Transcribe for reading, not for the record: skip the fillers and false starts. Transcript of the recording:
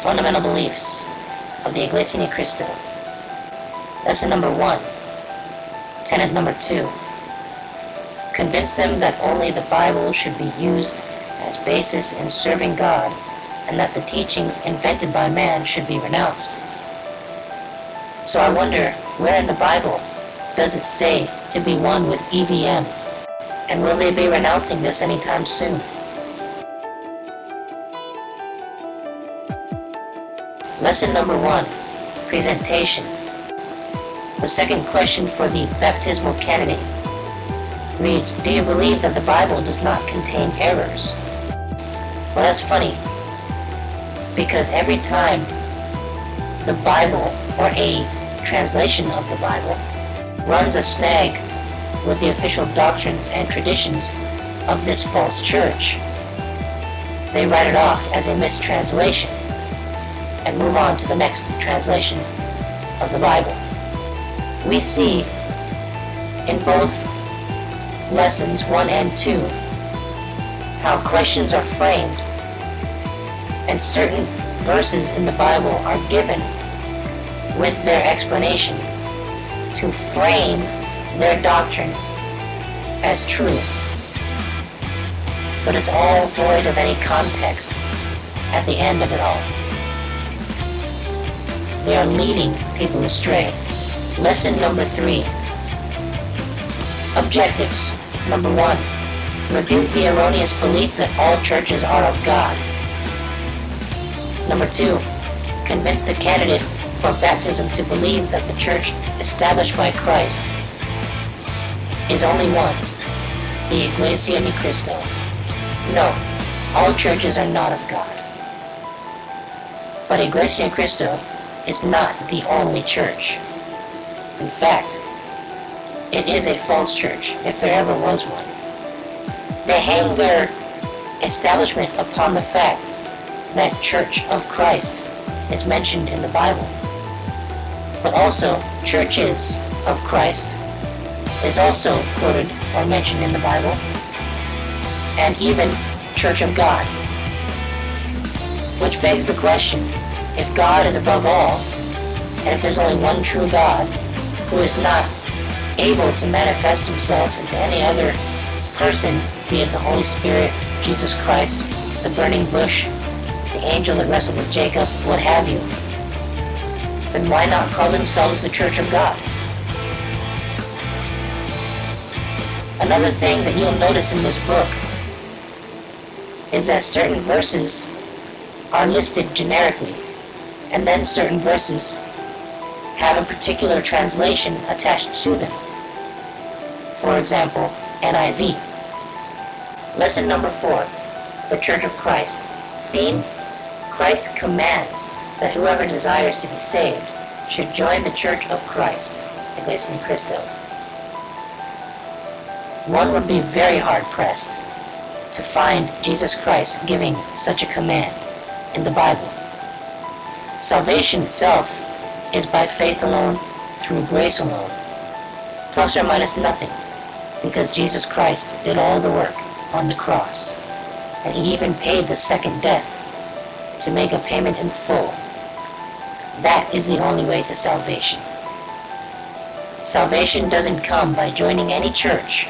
fundamental beliefs of the Iglesia Ni Cristo. Lesson number 1. Tenet number 2. Convince them that only the Bible should be used as basis in serving God, and that the teachings invented by man should be renounced. So I wonder, where in the Bible does it say to be one with EVM? And will they be renouncing this anytime soon? Lesson number 1. Presentation. The second question for the baptismal candidate reads, do you believe that the Bible does not contain errors? Well, that's funny, because every time the Bible, or a translation of the Bible, runs a snag with the official doctrines and traditions of this false church, they write it off as a mistranslation and move on to the next translation of the Bible. We see in both lessons 1 and 2 how questions are framed and certain verses in the Bible are given with their explanation to frame their doctrine as true. But it's all void of any context at the end of it all. They are leading people astray. Lesson number 3. Objectives. Number 1. Rebuke the erroneous belief that all churches are of God. Number 2. Convince the candidate for baptism to believe that the church established by Christ is only one, the Iglesia Ni Cristo. No, all churches are not of God. But Iglesia Ni Cristo is not the only church. In fact, it is a false church, if there ever was one. They hang their establishment upon the fact that Church of Christ is mentioned in the Bible. But also, churches of Christ is also quoted or mentioned in the Bible, and even Church of God. Which begs the question, if God is above all, and if there's only one true God who is not able to manifest himself into any other person, be it the Holy Spirit, Jesus Christ, the burning bush, the angel that wrestled with Jacob, what have you, then why not call themselves the Church of God? Another thing that you'll notice in this book is that certain verses are listed generically, and then certain verses have a particular translation attached to them. For example, NIV. Lesson number 4. The Church of Christ. Theme: Christ commands that whoever desires to be saved should join the Church of Christ, Iglesia Ni Cristo. One would be very hard-pressed to find Jesus Christ giving such a command in the Bible. Salvation itself is by faith alone, through grace alone, plus or minus nothing, because Jesus Christ did all the work on the cross, and he even paid the second death to make a payment in full. That is the only way to salvation. Salvation doesn't come by joining any church